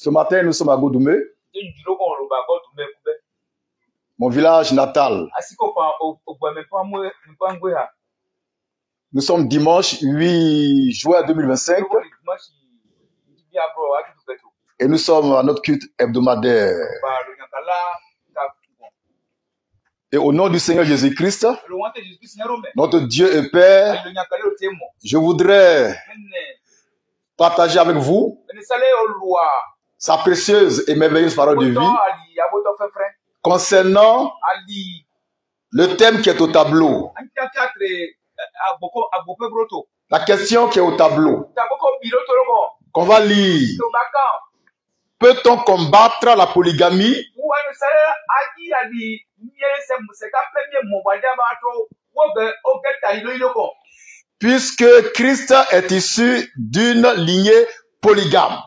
Ce matin, nous sommes à Godoumé, mon village natal. Nous sommes dimanche 8 juin 2025 et nous sommes à notre culte hebdomadaire. Et au nom du Seigneur Jésus-Christ, notre Dieu et Père, je voudrais partager avec vous sa précieuse et merveilleuse parole de vie concernant le thème qui est au tableau. La question qui est au tableau, qu'on va lire. Peut-on combattre la polygamie? Puisque Christ est issu d'une lignée polygame.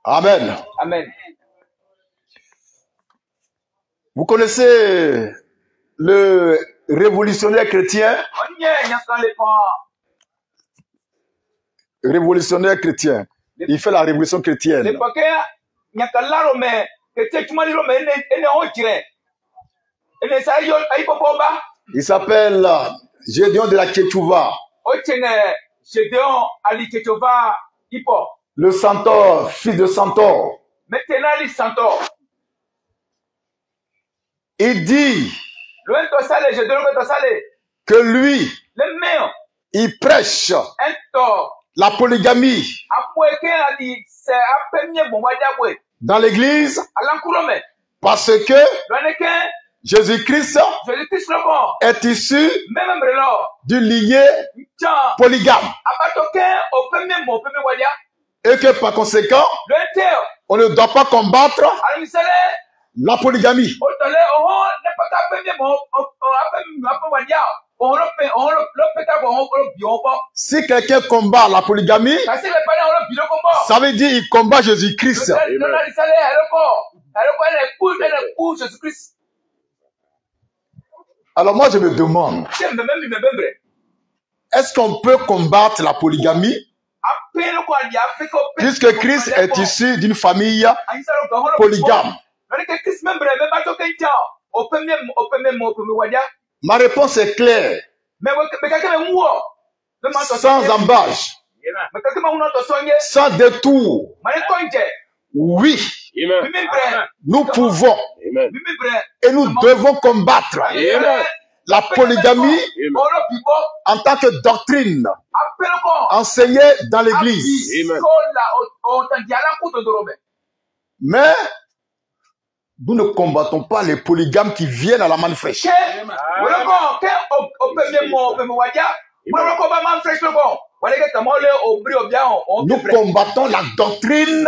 Amen. Amen. Vous connaissez le révolutionnaire chrétien? Révolutionnaire chrétien. Il fait la révolution chrétienne. Il s'appelle Gédéon de la Ketchouva. Le centaure, fils de centaure. Il dit que lui, il prêche la polygamie dans l'église parce que Jésus-Christ est issu d'une lignée polygame. Et que par conséquent, on ne doit pas combattre la polygamie. Si quelqu'un combat la polygamie, ça veut dire qu'il combat Jésus-Christ. Alors moi je me demande, est-ce qu'on peut combattre la polygamie puisque Christ est issu d'une famille polygame? Ma réponse est claire, sans embâche, sans détour. Oui, nous pouvons et nous devons combattre la polygamie en tant que doctrine enseignée dans l'église. Mais nous ne combattons pas les polygames qui viennent à la manne fraîche. Nous combattons la doctrine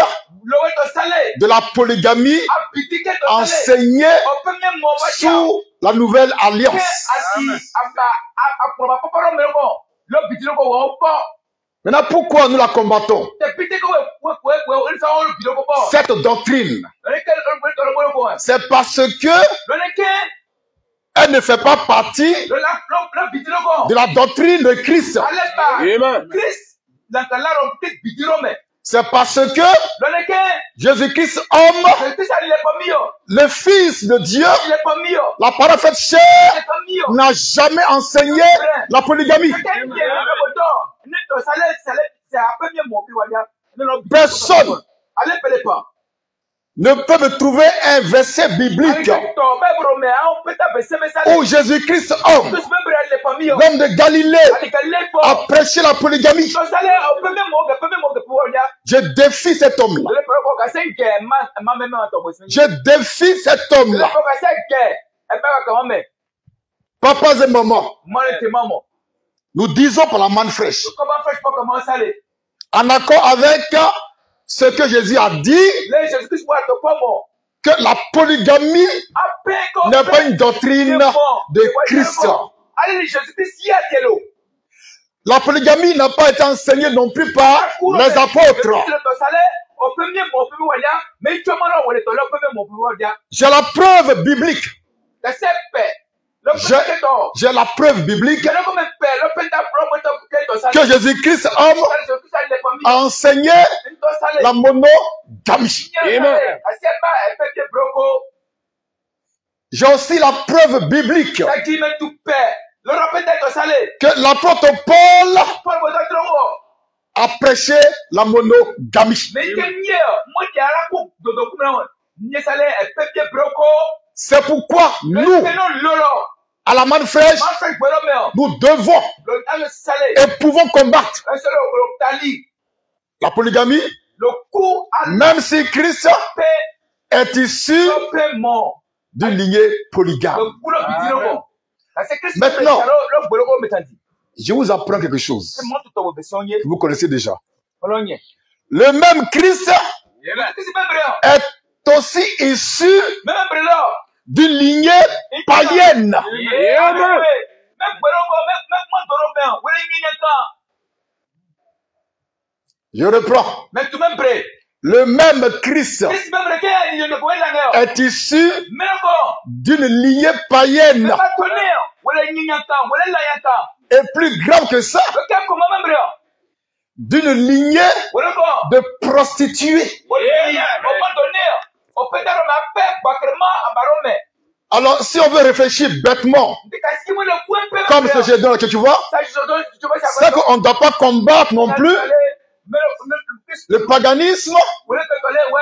de la polygamie enseignée sous la nouvelle alliance. Maintenant, pourquoi nous la combattons? Cette doctrine, c'est parce que elle ne fait pas partie de la doctrine de Christ. C'est parce que Jésus-Christ, homme, le Fils de Dieu, la parole faite chair, n'a jamais enseigné la polygamie. Personne ne peut me trouver un verset biblique où Jésus-Christ, homme, l'homme de Galilée, a prêché la polygamie. Je défie cet homme-là. Je défie cet homme-là. Papas et mamans, nous disons par la manne fraîche, en accord avec ce que Jésus a dit, que la polygamie n'est pas une doctrine de Christ. La polygamie n'a pas été enseignée non plus par les apôtres. J'ai la preuve biblique. J'ai la preuve biblique que Jésus-Christ, homme, a enseigné la monogamie. J'ai aussi la preuve biblique que l'apôtre Paul a prêché la monogamie. C'est pourquoi nous, à la manne fraîche, nous devons et pouvons combattre la polygamie, même si Christ est issu d'une lignée polygame. Maintenant, je vous apprends quelque chose que vous connaissez déjà. Le même Christ est aussi issu d'une lignée païenne. Je reprends. Le même Christ est issu d'une lignée païenne. Et plus grave que ça, d'une lignée de prostituées. Alors, si on veut réfléchir bêtement, comme ce jet d'or que tu vois, c'est qu'on ne doit pas combattre non plus le paganisme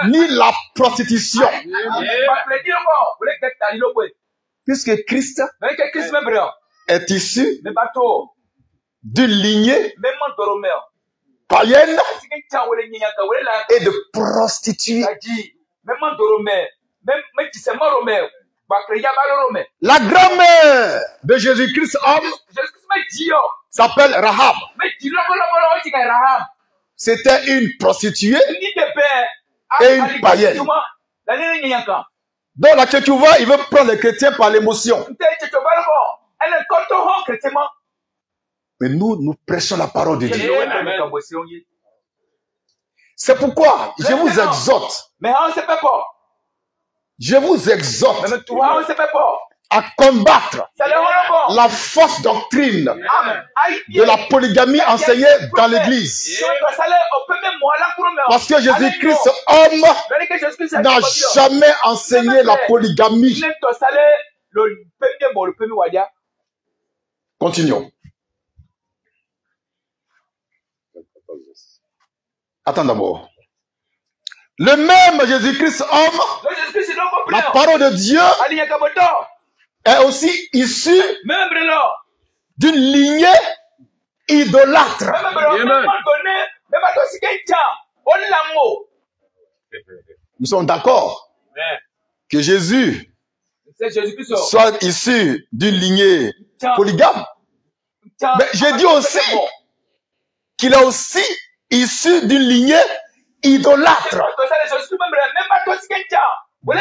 ni la prostitution. Puisque Christ est issu d'une lignée païenne et de prostituées. La grand-mère de Jésus-Christ homme s'appelle Rahab. C'était une prostituée et une païenne. Donc là que tu vois, il veut prendre les chrétiens par l'émotion. Mais nous prêchons la parole de Dieu. C'est pourquoi je vous exhorte. Je vous exhorte à combattre la fausse doctrine de la polygamie enseignée dans l'église. Parce que Jésus-Christ, homme, n'a jamais enseigné la polygamie. Continuons. Attends d'abord. Le même Jésus-Christ homme, la parole de Dieu, est aussi issu d'une lignée idolâtre. Nous sommes d'accord que Jésus soit issu d'une lignée polygame. Mais j'ai dit aussi qu'il est aussi issu d'une lignée idolâtre. Donc,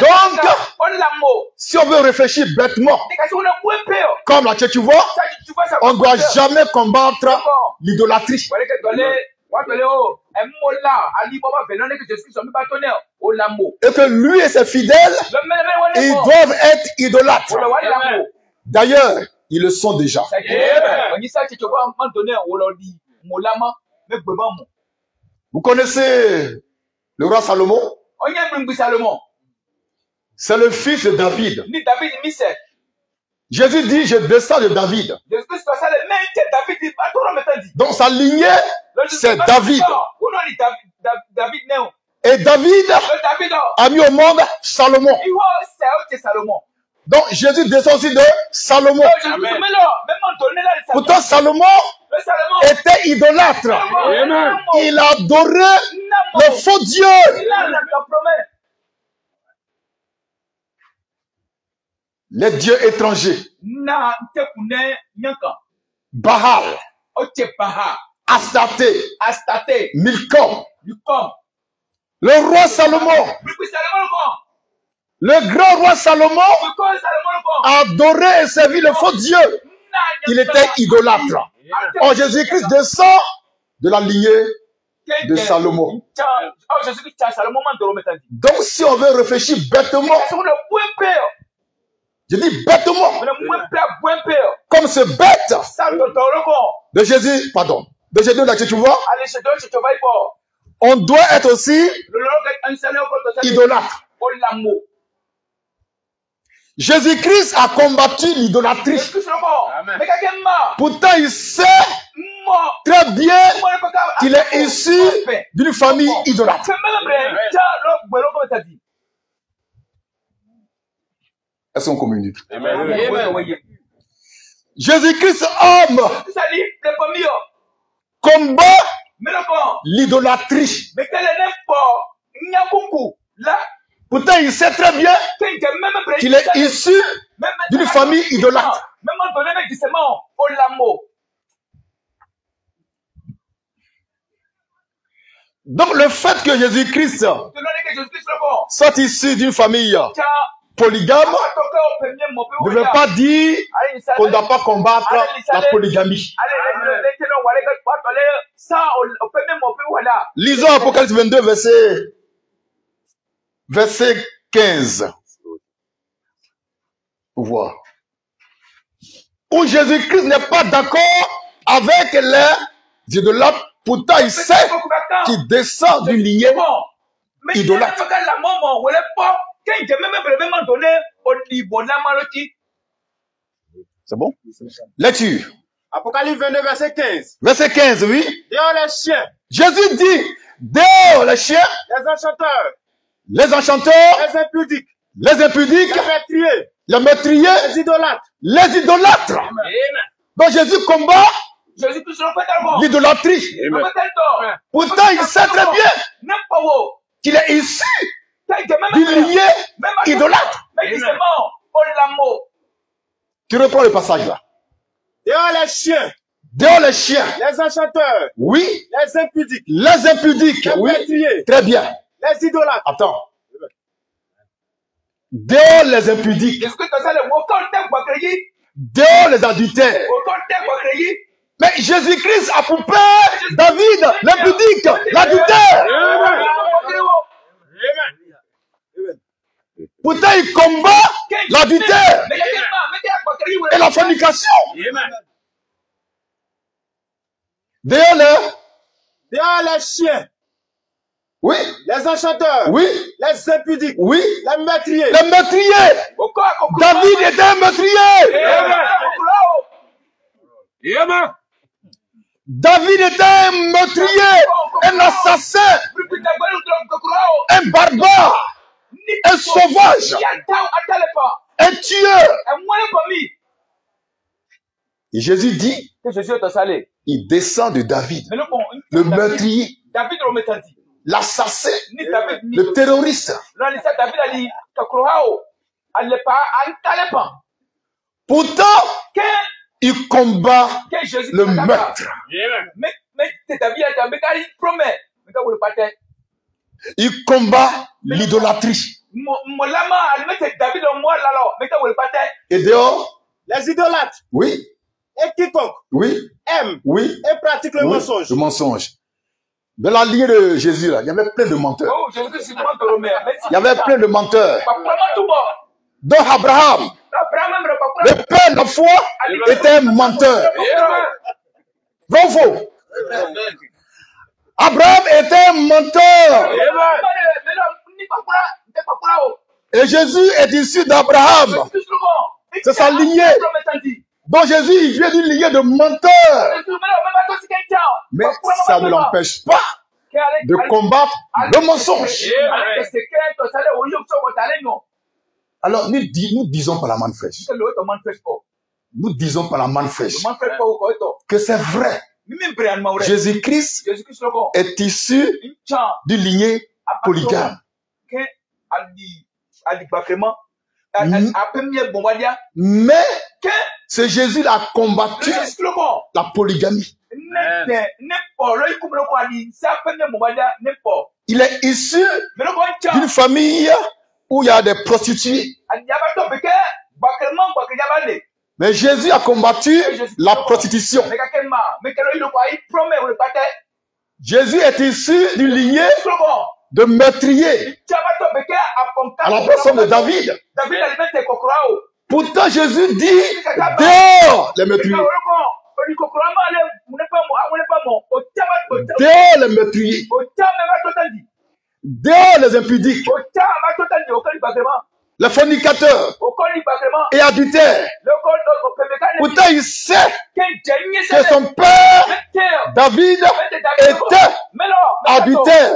si on veut réfléchir bêtement, comme là que tu vois, on ne doit jamais combattre l'idolâtrie. Et que lui et ses fidèles, ils doivent être idolâtres. D'ailleurs, ils le sont déjà. Vous connaissez le roi Salomon? C'est le fils de David. Jésus dit, je descends de David. Donc sa lignée, c'est David. Et David a mis au monde Salomon. Donc Jésus descend aussi de Salomon. Pourtant Salomon était idolâtre. Il adorait le faux Dieu. Les dieux étrangers. Baal. Astarté. Milcom. Le roi Salomon. Le grand roi Salomon adorait et servit le faux Dieu. Il était idolâtre. Or Jésus-Christ descend de la lignée de Salomon. Donc si on veut réfléchir bêtement, Je dis bêtement. Comme ce bête de Jésus, pardon, de Jésus là que tu vois. On doit être aussi idolâtre. Jésus-Christ a combattu l'idolâtrie. Pourtant, il sait très bien qu'il est issu d'une famille idolâtre. Est-ce qu'on communique? Jésus-Christ, homme, combat l'idolâtrie. Pourtant, il sait très bien qu'il est issu d'une famille idolâtre. Donc, le fait que Jésus-Christ soit issu d'une famille polygame ne veut pas dire qu'on ne doit pas combattre la polygamie. Lisons Apocalypse 22, verset 15. Pour voir. Où Jésus-Christ n'est pas d'accord avec les idolâtres. Pourtant, il sait qu'il descend d'une lignée idolâtre. C'est bon? Lecture. Apocalypse 22, verset 15. Verset 15, oui. Dehors les chiens. Jésus dit, dehors les chiens, les enchanteurs, les impudiques, les meurtriers, les idolâtres. Donc Jésus combat l'idolâtrie. Pourtant, il sait très bien qu'il est issu d'une lignée idolâtre. Tu reprends le passage là. Dehors les chiens. Dehors les chiens. Les enchanteurs. Oui. Les impudiques. Les impudiques. Les meurtriers. Très bien. Les idolâtres. Attends. Dehors les impudiques. Dehors les adultères. Mais Jésus-Christ a pour père David, l'impudique, l'adultère. Pourtant, il combat l'adultère et la fornication. Dehors les chiens. Oui. Les enchanteurs. Oui. Les impudiques. Oui. Les meurtriers. Les meurtriers. David était un meurtrier. David était un meurtrier, un assassin, un barbare, un sauvage, un tueur. Et Jésus dit, il descend de David, le meurtrier, l'assassin, le terroriste. Pourtant, il combat le meurtre. Il combat l'idolâtrie. Et dehors, les idolâtres. Oui. Et quiconque aime et pratique le mensonge. Le mensonge. Dans la lignée de Jésus, là, il y avait plein de menteurs. Il y avait plein de menteurs. Donc Abraham, le père de la foi, était un menteur. Vrai ou faux? Abraham était un menteur. Et Jésus est issu d'Abraham. C'est sa lignée. Donc Jésus, il vient d'une lignée de menteurs. Mais ça ne l'empêche pas de combattre le mensonge. Alors, nous disons par la manne fraîche. Nous disons par la manne fraîche que c'est vrai. Jésus-Christ est issu d'une lignée polygame. Mais c'est Jésus qui a combattu la polygamie. Il est issu d'une famille où il y a des prostituées. Mais Jésus a combattu la prostitution. Jésus est issu d'une lignée de meurtriers à la personne de David. Pourtant, Jésus dit, dehors les meurtriers. Dehors les meurtriers. Dehors les impudiques. Les fornicateurs et adultères. Pourtant, il sait que son père, David, était adultère.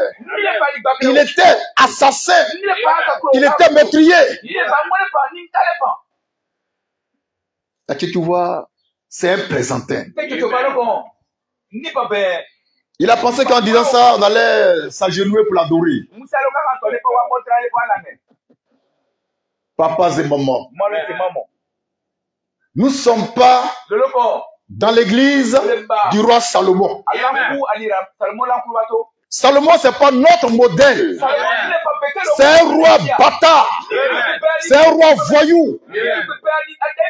Il était assassin. Il était meurtrier. Là, tu vois, c'est un présentin. Il a pensé qu'en disant ça, on allait s'agenouiller pour l'adorer. Papas et mamans, nous ne sommes pas dans l'église du roi Salomon. Salomon, ce n'est pas notre modèle. C'est un roi bâtard. C'est un roi voyou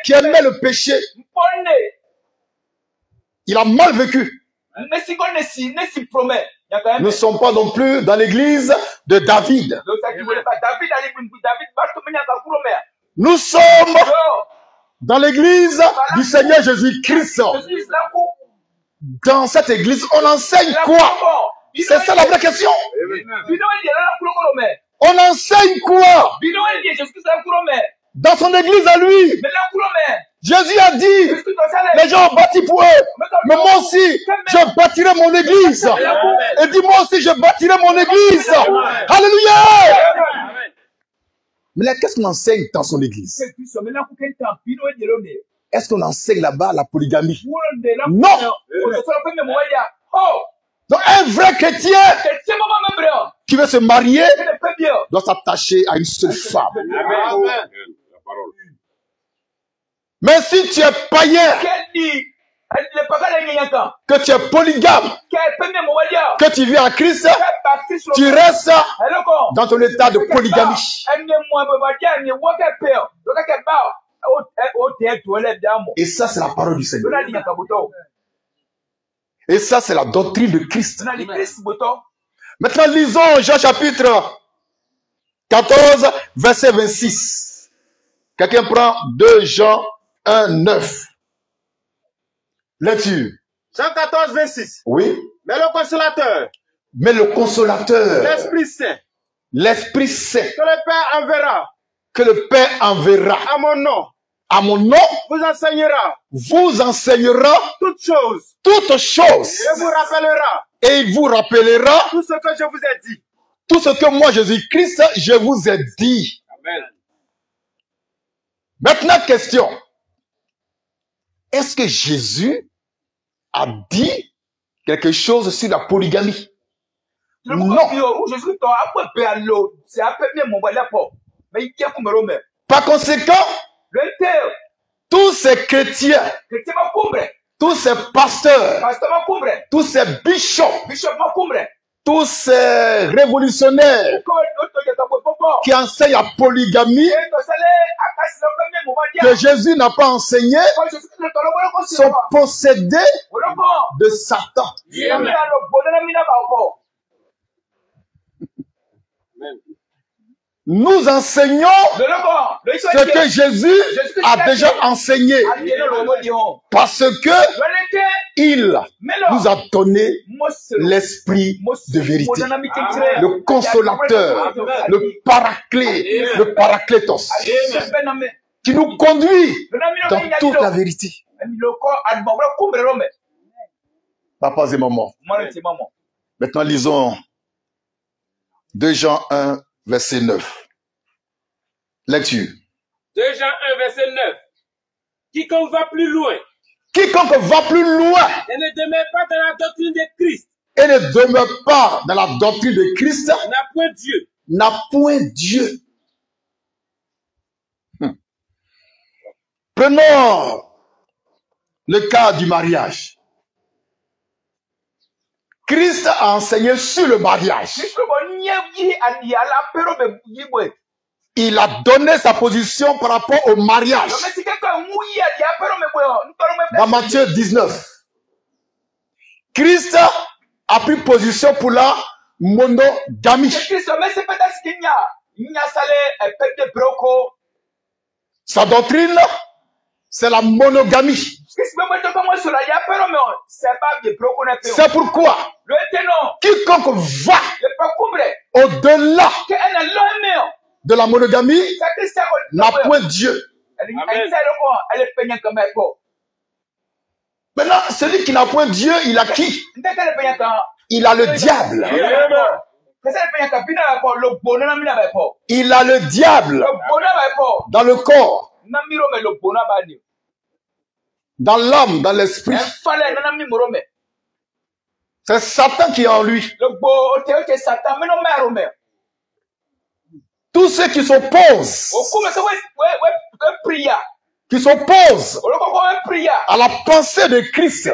qui aimait le péché. Il a mal vécu. Nous ne sommes pas non plus dans l'église de David. Nous sommes dans l'église du Seigneur Jésus-Christ. Dans cette église, on enseigne quoi? C'est ça la vraie question. On enseigne quoi? Dans son église à lui. Jésus a dit, les gens ont bâti pour eux, mais moi aussi, je bâtirai mon église. Et dis moi aussi, je bâtirai mon église. Alléluia. Mais là, qu'est-ce qu'on enseigne dans son église? Est-ce qu'on enseigne là-bas la polygamie? Non. Donc un vrai chrétien qui veut se marier doit s'attacher à une seule femme. Mais si tu es païen, que tu es polygame, que tu vis en Christ, tu restes dans ton état de polygamie. Et ça, c'est la parole du Seigneur. Et ça, c'est la doctrine de Christ. Maintenant, lisons Jean chapitre 14, verset 26. Quelqu'un prend 2 Jean 1, 9. Lecture. Jean 14, 26. Oui. Mais le consolateur. Mais le consolateur. L'Esprit Saint. L'Esprit Saint. Que le Père enverra. Que le Père enverra. À mon nom. À mon nom. Vous enseignera. Vous enseignera. Toutes choses. Toutes choses. Et vous rappellera. Et il vous rappellera. Tout ce que je vous ai dit. Tout ce que moi, Jésus-Christ, je vous ai dit. Amen. Maintenant, question. Est-ce que Jésus a dit quelque chose sur la polygamie? Non. Par conséquent, tous ces chrétiens, tous ces pasteurs, tous ces bishops, tous ces révolutionnaires qui enseignent la polygamie, que Jésus n'a pas enseigné, sont possédés de Satan. Nous enseignons ce que Jésus a déjà enseigné, parce que il nous a donné l'esprit de vérité, le consolateur, le paraclet, le paraclétos, qui nous conduit dans toute la vérité. Papas et mamans. Maintenant, lisons 2 Jean 1, verset 9. Lecture. 2 Jean 1, verset 9. Quiconque va plus loin. Quiconque va plus loin. Et ne demeure pas dans la doctrine de Christ. Et ne demeure pas dans la doctrine de Christ. N'a point Dieu. N'a point Dieu. Prenons le cas du mariage. Christ a enseigné sur le mariage. Il a donné sa position par rapport au mariage. Dans Matthieu 19, Christ a pris position pour la monogamie. Sa doctrine, c'est la monogamie. C'est pourquoi quiconque va au-delà de la monogamie n'a point Dieu. Maintenant, celui qui n'a point Dieu, il a qui? Il a le diable. Il a le diable dans le corps, dans l'âme, dans l'esprit. C'est Satan qui est en lui. Tous ceux qui s'opposent à la pensée de Christ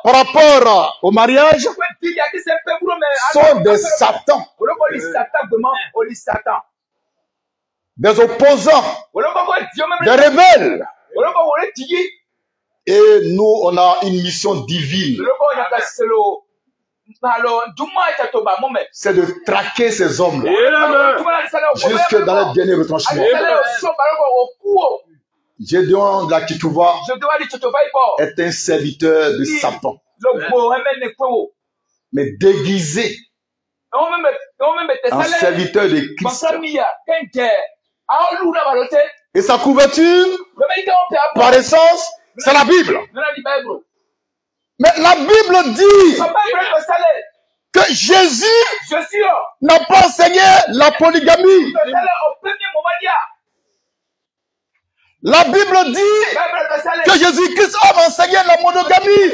par rapport au mariage sont des satans, des opposants, des rebelles. Et nous, on a une mission divine. C'est de traquer ces hommes-là jusque dans les derniers retranchements. Gédéon de la Kitouva est un serviteur de Satan, mais déguisé en serviteur de Christ. Et sa couverture, par essence, c'est la Bible. Mais la Bible dit que Jésus n'a pas enseigné la polygamie. La Bible dit que Jésus-Christ a enseigné la monogamie.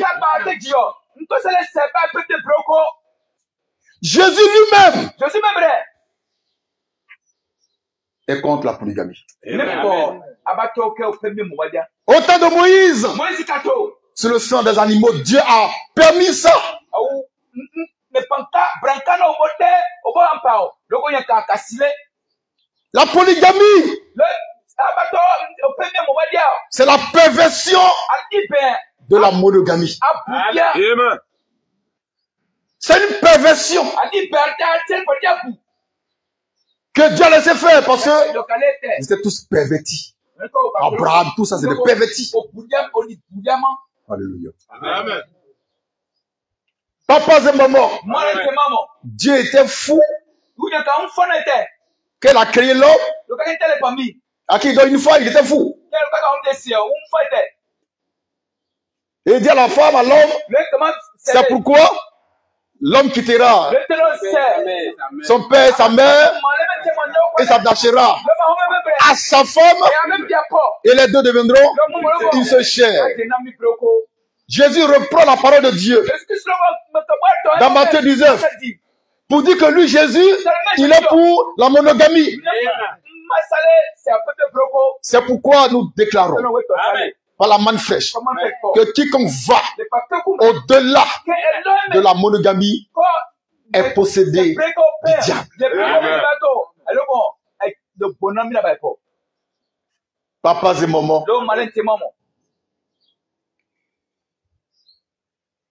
Jésus lui-même est contre la polygamie. Au temps de Moïse, sur le sang des animaux, Dieu a permis ça. La polygamie, c'est la perversion de la monogamie. C'est une perversion que Dieu a laissé faire parce que ils étaient tous pervertis. Abraham, tout ça, c'est des pervertis. Alléluia. Amen. Papa et maman, Dieu était fou qu'elle a créé l'homme. À qui il donne une fois, il était fou. Et il dit à la femme, à l'homme, c'est pourquoi l'homme quittera son père, sa mère, et s'attachera à sa femme, et les deux deviendront une seule chair. Jésus reprend la parole de Dieu dans Matthieu 19 pour dire que lui, Jésus, il est pour la monogamie. C'est pourquoi nous déclarons par la manne fraîche que quiconque va au-delà de la monogamie est possédé du diable. Papas et mamans,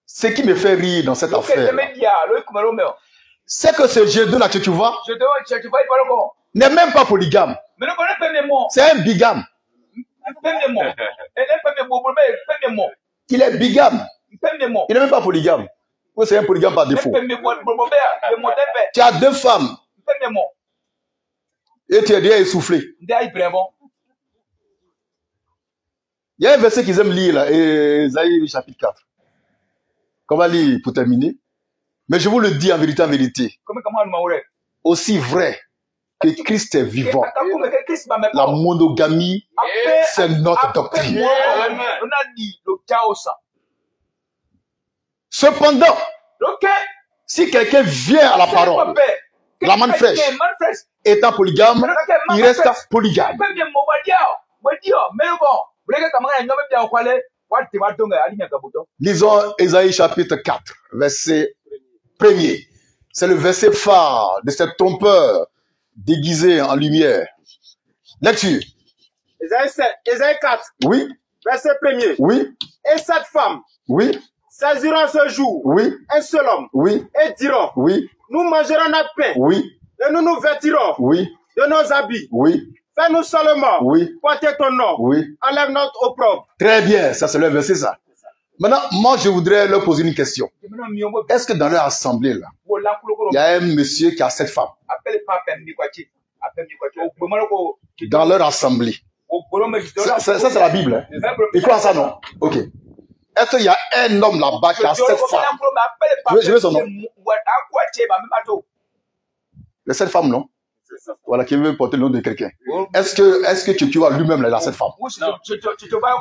ce qui me fait rire dans cette affaire, c'est que ce G2 que tu vois n'est même pas polygame. C'est un bigame. Il est bigame. Il n'est même pas polygame. Ou c'est un polygame par défaut. Tu as deux femmes. Et tu es déjà essoufflé. Il y a un verset qu'ils aiment lire là, Ésaïe chapitre 4. Qu'on va lire pour terminer. Mais je vous le dis en vérité. Aussi vrai que Christ est vivant, la monogamie, c'est notre doctrine. Cependant, si quelqu'un vient à la parole, la manne fraîche, étant polygame, il reste polygame. Lisons Ésaïe chapitre 4, verset 1er. C'est le verset phare de cet trompeur déguisé en lumière. Lecture. Ésaïe 4. Oui. Verset 1er. Oui. Et cette femme. Oui. Saisiront ce jour. Oui. Un seul homme. Oui. Et diront. Oui. Nous mangerons notre pain. Oui. Et nous nous vêtirons. Oui. De nos habits. Oui. Fais-nous seulement Oui. porter ton nom. Oui. Enlève notre opprobre. Très bien, ça c'est le verset ça. Maintenant, moi je voudrais leur poser une question. Est-ce que dans leur assemblée là, il y a un monsieur qui a 7 femmes? Dans leur assemblée. Ça c'est la Bible. Hein? Et quoi ça non? Ok. Est-ce qu'il y a un homme là-bas qui a 7 femmes? Je veux son nom. Les 7 femmes, non? Voilà, qui veut porter le nom de quelqu'un. Est-ce que tu vois lui-même là, il a 7 femmes?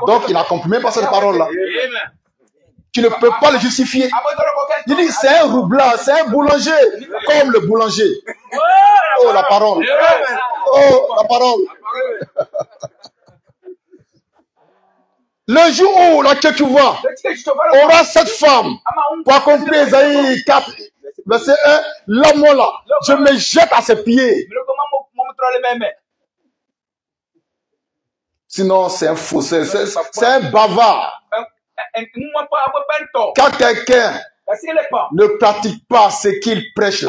Donc il n'a compris même pas cette parole-là. Tu ne peux pas le justifier. Il dit c'est un roublard, c'est un boulanger, comme le boulanger. Oh la parole. Oh la parole. Le jour où là que tu vois aura 7 femmes pour accomplir Ésaïe 4, verset 1, l'homme là, je me jette à ses pieds. Sinon, c'est un faux, c'est un bavard. Quand quelqu'un ne pratique pas ce qu'il prêche,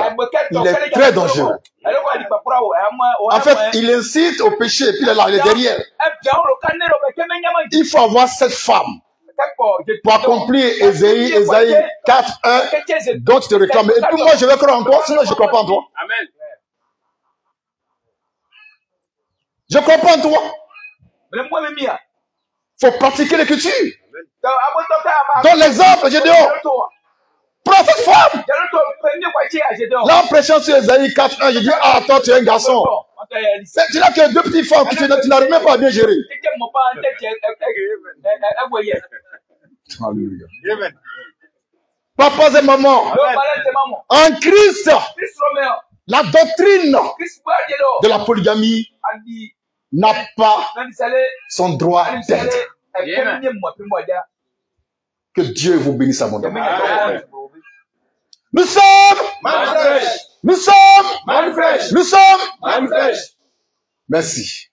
il est très dangereux. En fait, il incite au péché, puis il est là, il est derrière. Il faut avoir 7 femmes pour accomplir Ésaïe 4, 1, dont tu te réclames. Et puis moi, je vais croire en toi, sinon je ne crois pas en toi. Amen. Je crois pas en toi. Il faut pratiquer l'écriture. Dans l'exemple, Gédéon, prends cette femme. Là, en prêchant sur Ésaïe 4, 1, je dis, ah, toi, tu es un garçon. Tu n'as que 2 petites femmes que tu n'arrives même pas à bien gérer. Alléluia. Papas et mamans, en Christ, la doctrine de la polygamie n'a pas son droit d'être. Que Dieu vous bénisse abondamment. Nous sommes. Merci.